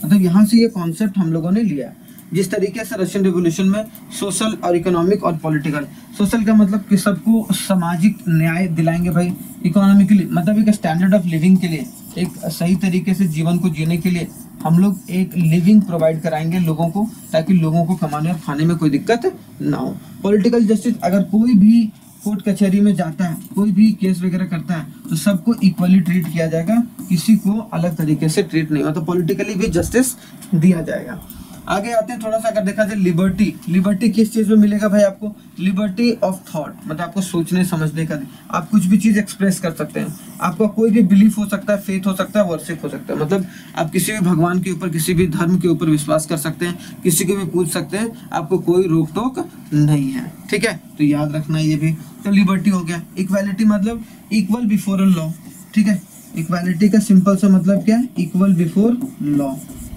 मतलब यहाँ से ये कॉन्सेप्ट हम लोगों ने लिया। जिस तरीके से रशियन रिवॉल्यूशन में सोशल और इकोनॉमिक और पॉलिटिकल, सोशल का मतलब कि सबको सामाजिक न्याय दिलाएंगे भाई, इकोनॉमिकली मतलब एक स्टैंडर्ड ऑफ लिविंग के लिए, एक सही तरीके से जीवन को जीने के लिए हम लोग एक लिविंग प्रोवाइड कराएंगे लोगों को, ताकि लोगों को कमाने और खाने में कोई दिक्कत ना हो। पॉलिटिकल जस्टिस, अगर कोई भी कोर्ट कचहरी में जाता है, कोई भी केस वगैरह करता है तो सबको इक्वली ट्रीट किया जाएगा, किसी को अलग तरीके से ट्रीट नहीं होगा, तो पॉलिटिकली भी जस्टिस दिया जाएगा। आगे आते हैं थोड़ा सा, अगर देखा जाए लिबर्टी, लिबर्टी किस चीज़ में मिलेगा भाई आपको? लिबर्टी ऑफ थॉट, मतलब आपको सोचने समझने का, आप कुछ भी चीज़ एक्सप्रेस कर सकते हैं, आपका कोई भी बिलीफ हो सकता है, फेथ हो सकता है, वर्शिप हो सकता है, मतलब आप किसी भी भगवान के ऊपर, किसी भी धर्म के ऊपर विश्वास कर सकते हैं, किसी को भी पूछ सकते हैं, आपको कोई रोक टोक नहीं है, ठीक है, तो याद रखना ये भी। तो लिबर्टी हो गया। इक्वालिटी मतलब इक्वल बिफोर लॉ, ठीक है, इक्वालिटी का सिंपल सा मतलब क्या है? Equal before law.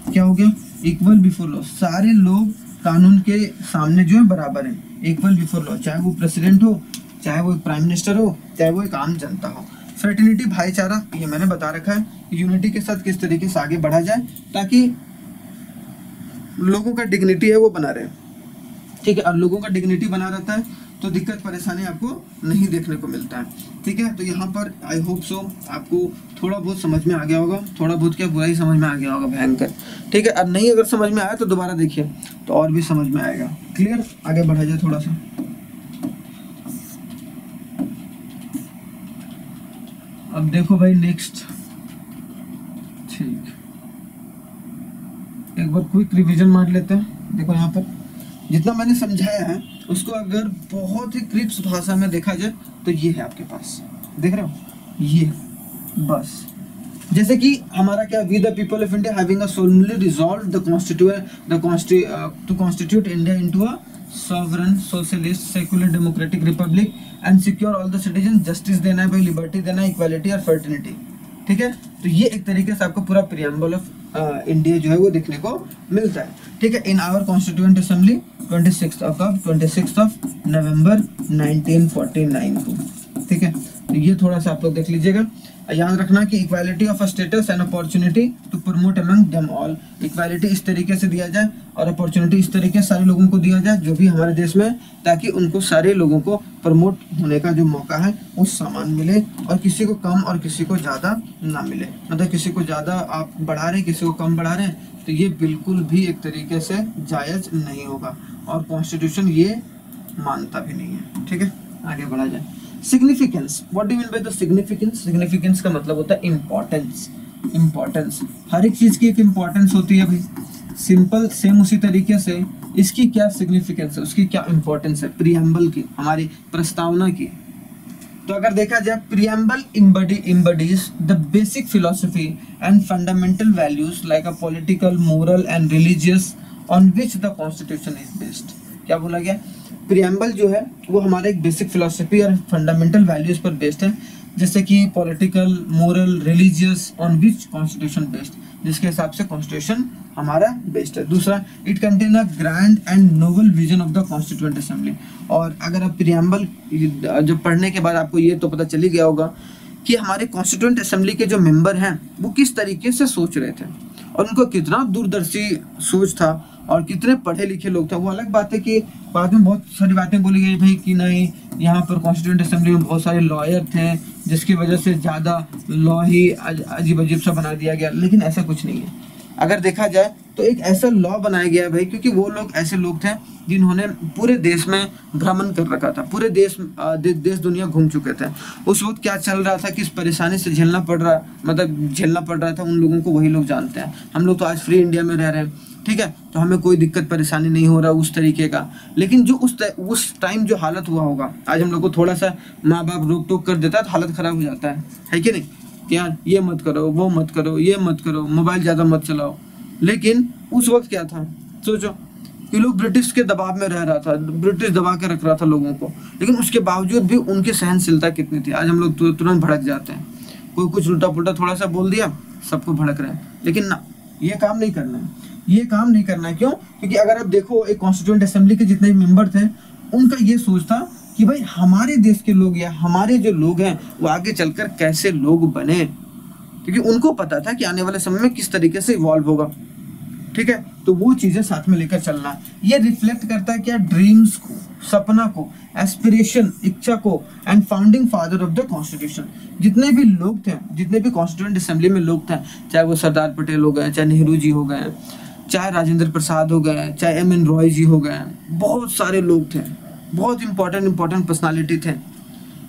क्या हो गया? इक्वल बिफोर लॉ, सारे लोग कानून के सामने जो है बराबर हैं, इक्वल बिफोर लॉ, चाहे वो प्रेसिडेंट हो, चाहे वो एक प्राइम मिनिस्टर हो, चाहे वो एक आम जनता हो। फ्रेटर्निटी, भाईचारा, ये मैंने बता रखा है, यूनिटी के साथ किस तरीके से आगे बढ़ा जाए ताकि लोगों का डिग्निटी है वो बना रहे, ठीक है, और लोगों का डिग्निटी बना रहता है तो दिक्कत परेशानी आपको नहीं देखने को मिलता है, ठीक है। तो यहाँ पर आई होप सो आपको थोड़ा बहुत समझ में आ गया होगा, थोड़ा बहुत क्या बुरा ही समझ में आ गया होगा भयंकर, ठीक है। अब नहीं अगर समझ में आया तो दोबारा देखिए तो और भी समझ में आएगा। क्लियर? आगे बढ़ा जाए थोड़ा सा। अब देखो भाई नेक्स्ट, ठीक, एक बार क्विक रिवीजन मार लेते हैं। देखो यहाँ पर जितना मैंने समझाया है उसको अगर बहुत ही क्रिप्स भाषा में देखा जाए तो ये है आपके पास, देख रहे हो, ये बस जैसे कि हमारा क्या, we the people of India having solemnly resolved to constitute India into a sovereign socialist secular democratic republic and secure all the citizen, justice देना है भाई, लिबर्टी देना है, इक्वालिटी और फर्टिनिटी, ठीक है। तो ये एक तरीके से आपको पूरा प्रीएम्बल ऑफ इंडिया जो है वो देखने को मिलता है, ठीक है। In our constituent assembly 26 of November 1949 को, ठीक है। तो ये थोड़ा सा आप लोग देख लीजिएगा। याद रखना कि equality of status and opportunity to promote among them all, equality इस तरीके से दिया जाए और अपॉर्चुनिटी इस तरीके से सारे लोगों को दिया जाए जो भी हमारे देश में, ताकि उनको सारे लोगों को प्रमोट होने का जो मौका है वो समान मिले और किसी को कम और किसी को ज़्यादा ना मिले, मतलब किसी को ज़्यादा आप बढ़ा रहे हैं, किसी को कम बढ़ा रहे हैं, तो ये बिल्कुल भी एक तरीके से जायज़ नहीं होगा और कॉन्स्टिट्यूशन ये मानता भी नहीं है, ठीक है। आगे बढ़ा जाए। Significance, what do you mean by the significance? Significance का मतलब होता है इम्पोर्टेंस। इम्पोर्टेंस, हर एक चीज़ की एक इम्पोर्टेंस होती है भाई, सिंपल सेम उसी तरीके से इसकी क्या सिग्निफिकेंस है, उसकी क्या इम्पोर्टेंस है, प्रीएम्बल की, हमारी प्रस्तावना की। तो अगर देखा जाए, preamble embodies the basic philosophy and fundamental values like a political, moral and religious on which the constitution is based। क्या बोला गया? प्रीएम्बल जो है वो हमारे एक बेसिक फिलोसफी और फंडामेंटल वैल्यूज पर बेस्ड है, जैसे कि political, moral, religious, on which constitution based, जिसके हिसाब से कॉन्स्टिट्यूशन हमारा बेस्ड है। दूसरा, it contain a grand and noble vision of the constituent assembly. और अगर आप प्रीएम्बल जो पढ़ने के बाद आपको ये तो पता चल ही गया होगा कि हमारे कॉन्स्टिट्यूएंट असेंबली के जो मेंबर हैं वो किस तरीके से सोच रहे थे और उनको कितना दूरदर्शी सोच था और कितने पढ़े लिखे लोग थे। वो अलग बात है कि बाद में बहुत सारी बातें बोली गई भाई कि नहीं, यहाँ पर कॉन्स्टिट्यूएंट असेंबली में बहुत सारे लॉयर थे जिसकी वजह से ज़्यादा लॉ ही अजीब अजीब सा बना दिया गया, लेकिन ऐसा कुछ नहीं है। अगर देखा जाए तो एक ऐसा लॉ बनाया गया है भाई, क्योंकि वो लोग ऐसे लोग थे जिन्होंने पूरे देश में भ्रमण कर रखा था, पूरे देश दुनिया घूम चुके थे। उस वक्त क्या चल रहा था, किस परेशानी से झेलना पड़ रहा था, उन लोगों को वही लोग जानते हैं। हम लोग तो आज फ्री इंडिया में रह रहे हैं, ठीक है, तो हमें कोई दिक्कत परेशानी नहीं हो रहा उस तरीके का, लेकिन जो उस टाइम जो हालत हुआ होगा, आज हम लोग को थोड़ा सा माँ बाप रोक टोक कर देता है तो हालत खराब हो जाता है कि नहीं, यार ये मत करो, वो मत करो, ये मत करो, मोबाइल ज़्यादा मत चलाओ। लेकिन उस वक्त क्या था, सोचो कि लोग ब्रिटिश के दबाव में रह रहा था, ब्रिटिश दबा के रख रहा था लोगों को, लेकिन उसके बावजूद भी उनकी सहनशीलता कितनी थी। आज हम लोग तुरंत भड़क जाते हैं, कोई कुछ उल्टा पुल्टा थोड़ा सा बोल दिया सबको भड़क रहे हैं, लेकिन ना, ये काम नहीं करना है, ये काम नहीं करना है। क्यों? क्योंकि अगर आप देखो एक कॉन्स्टिट्यूएंट असेंबली के जितने मेंबर थे उनका ये सोच था कि भाई हमारे देश के लोग या हमारे जो लोग हैं वो आगे चलकर कैसे लोग बने, क्योंकि उनको पता था कि आने वाले समय में किस तरीके से इवॉल्व होगा। ठीक है, तो वो चीजें साथ में लेकर चलना है। ये रिफ्लेक्ट करता है क्या, ड्रीम्स को, सपना को, एस्पिरेशन, इच्छा को, and founding father of the constitution. जितने भी लोग थे, जितने भी कॉन्स्टिट्यूएंट असेंबली में लोग थे, चाहे वो सरदार पटेल हो गए, चाहे नेहरू जी हो गए, चाहे राजेंद्र प्रसाद हो गए, चाहे एम.एन. रॉय जी हो गए, बहुत सारे लोग थे, बहुत इंपॉर्टेंट पर्सनालिटी थे,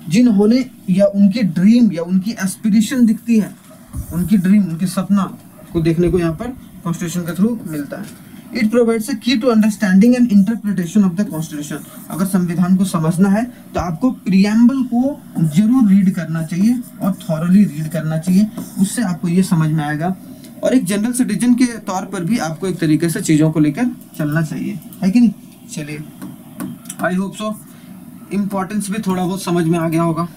जिन्होंने या उनकी ड्रीम या उनकी एस्पिरेशन दिखती है, उनकी ड्रीम, उनके सपना को देखने को यहाँ पर कॉन्स्टिट्यूशन के थ्रू मिलता है। It provides a key to understanding and interpretation of the constitution. अगर संविधान को समझना है तो आपको प्रीएम्बल को जरूर रीड करना चाहिए और थॉरली रीड करना चाहिए, उससे आपको ये समझ में आएगा। और एक जनरल सिटीजन के तौर पर भी आपको एक तरीके से चीज़ों को लेकर चलना चाहिए, है कि नहीं। चलिए, आई होप सो इम्पोर्टेंस भी थोड़ा बहुत समझ में आ गया होगा।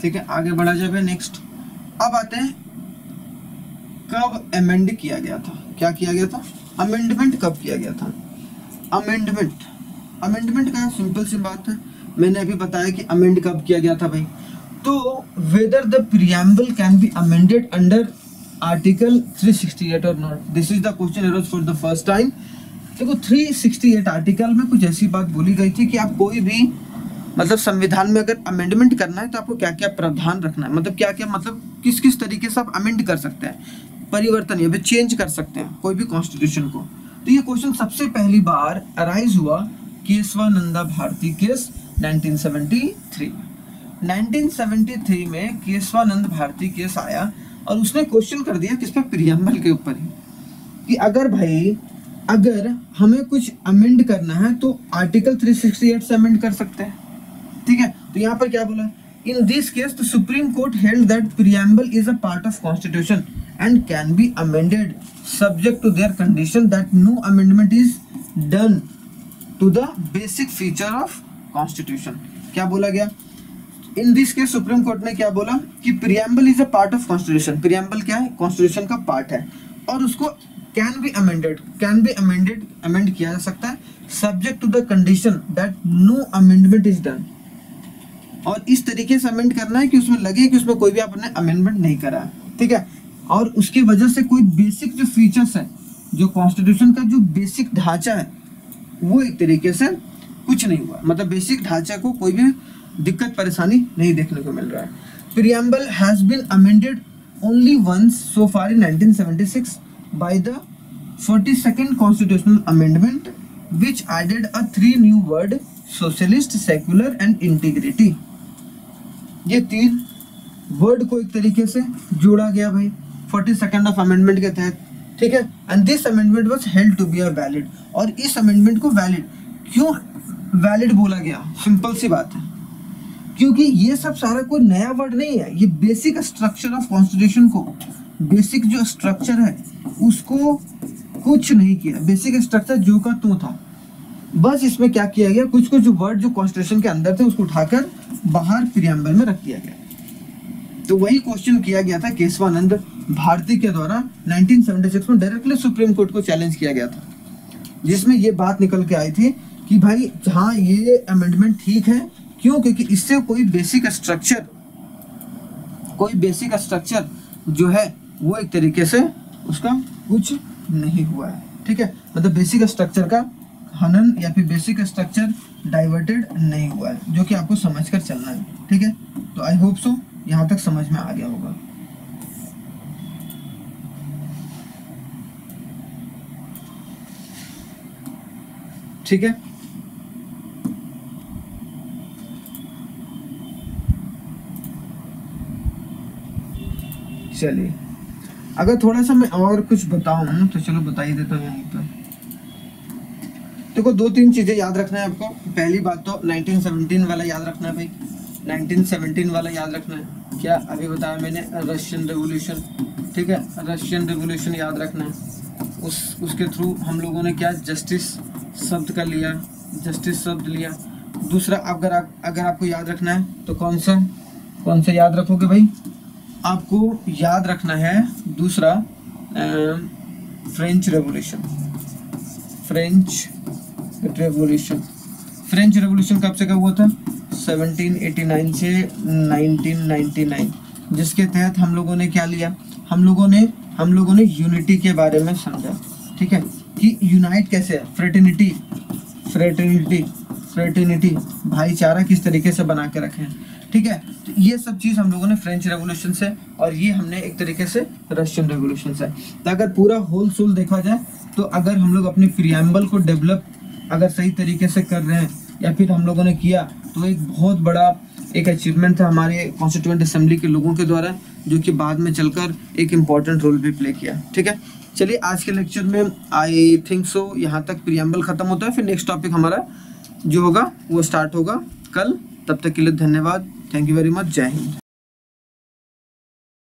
ठीक है, आगे बढ़ा जाए। नेक्स्ट अब आते हैं कब अमेंड किया गया था। क्या किया गया था, अमेंडमेंट कब किया गया था। अमेंडमेंट का सिंपल सी बात है, मैंने अभी बताया कि अमेंड कब किया गया था भाई। तो whether the preamble can be amended under article 368 और not, this is the question arise for the first time. देखो 368 आर्टिकल में कुछ ऐसी बात बोली गई थी कि आप कोई भी मतलब संविधान में अगर अमेंडमेंट करना है तो आपको क्या क्या प्रावधान रखना है, मतलब क्या क्या, मतलब किस किस तरीके से आप अमेंड कर सकते हैं, परिवर्तन या फिर चेंज कर सकते हैं कोई भी कॉन्स्टिट्यूशन को। तो ये क्वेश्चन सबसे पहली बार अराइज हुआ केशवानंदा भारती केस 1973 में केशवानंद भारती केस आया और उसने क्वेश्चन कर दिया किस पे, प्रीएम्बल के ऊपर ही, कि अगर भाई अगर हमें कुछ अमेंड करना है तो आर्टिकल 368 से अमेंड कर सकते हैं। ठीक है, तो यहाँ पर क्या बोला, in this case the supreme court held that preamble is a part of constitution and can be amended subject to their condition that no amendment is done to the basic feature of constitution। क्या बोला गया, in this case supreme court ने क्या बोला कि preamble is a part of constitution. Preamble क्या है, constitution का पार्ट है और उसको कैन बी अमेंडेड अमेंड किया जा सकता है subject to the condition that no amendment is done. और इस तरीके से अमेंड करना है कि उसमें लगे कि उसमें कोई भी आपने अमेंडमेंट नहीं करा है। ठीक है, और उसकी वजह से कोई बेसिक जो फीचर्स है, जो कॉन्स्टिट्यूशन का जो बेसिक ढांचा है वो एक तरीके से कुछ नहीं हुआ, मतलब बेसिक ढांचा को कोई भी दिक्कत परेशानी नहीं देखने को मिल रहा है। Preamble has been amended only once so far in 1976 by the 42nd constitutional amendment which added a 3 new word, socialist, secular and integrity. ये 3 वर्ड को एक तरीके से जोड़ा गया भाई 42nd ऑफ अमेंडमेंट के तहत। ठीक है, and this amendment was held to be a valid. और इस अमेंडमेंट को वैलिड क्यों वैलिड बोला गया, सिंपल सी बात है, क्योंकि ये सब सारा कोई नया वर्ड नहीं है, ये बेसिक स्ट्रक्चर ऑफ कॉन्स्टिट्यूशन को, बेसिक जो स्ट्रक्चर है उसको कुछ नहीं किया, बेसिक स्ट्रक्चर जो का त्यों था। बस इसमें क्या किया गया, कुछ कुछ जो वर्ड जो कॉन्स्टिट्यूशन के अंदर थे उसको उठाकर बाहर प्रीएम्बल में रख दिया गया। तो वही क्वेश्चन किया गया था केशवानंद भारती के द्वारा 1976 में, डायरेक्टली सुप्रीम कोर्ट को चैलेंज किया गया था, जिसमें ये बात निकल के आई थी कि भाई हाँ ये अमेंडमेंट ठीक है। क्यों, क्योंकि इससे कोई बेसिक स्ट्रक्चर जो है वो एक तरीके से उसका कुछ नहीं हुआ है। ठीक है, मतलब बेसिक स्ट्रक्चर का हनन या फिर बेसिक स्ट्रक्चर डाइवर्टेड नहीं हुआ है, जो कि आपको समझकर चलना है। ठीक है, तो आई होप सो यहाँ तक समझ में आ गया होगा। ठीक है, चलिए अगर थोड़ा सा मैं और कुछ बताऊं तो चलो बता ही देता हूँ यहाँ पर। देखो 2-3 चीजें याद रखना है आपको। पहली बात तो 1917 वाला याद रखना है भाई, 1917 वाला याद रखना है। क्या अभी बताया मैंने, रशियन रेवोल्यूशन। ठीक है, रशियन रेवोल्यूशन याद रखना है। उसके थ्रू हम लोगों ने क्या जस्टिस शब्द का लिया, जस्टिस शब्द लिया। दूसरा अगर आपको याद रखना है तो कौन सा याद रखोगे भाई, आपको याद रखना है दूसरा फ्रेंच रेवोल्यूशन। फ्रेंच रेवोल्यूशन कब से कब हुआ था, 1789 से 1999, जिसके तहत हम लोगों ने क्या लिया, हम लोगों ने यूनिटी के बारे में समझा, ठीक है, कि यूनाइट कैसे है, फ्रेटर्निटी भाईचारा किस तरीके से बना के रखें, ठीक है। तो ये सब चीज़ हम लोगों ने फ्रेंच रेवोल्यूशन से, और ये हमने एक तरीके से रशियन रेवोल्यूशन से। तो अगर पूरा होल सोल देखा जाए तो अगर हम लोग अपनी प्रियम्बल को डेवलप अगर सही तरीके से कर रहे हैं या फिर हम लोगों ने किया, तो एक बहुत बड़ा एक अचीवमेंट था हमारे कॉन्स्टिट्यूएंट असेंबली के लोगों के द्वारा, जो कि बाद में चलकर एक इम्पॉर्टेंट रोल भी प्ले किया, ठीक है। चलिए आज के लेक्चर में आई थिंक सो यहाँ तक प्रियम्बल खत्म होता है, फिर नेक्स्ट टॉपिक हमारा जो होगा वो स्टार्ट होगा कल। तब तक के लिए धन्यवाद, थैंक यू वेरी मच, जय हिंद।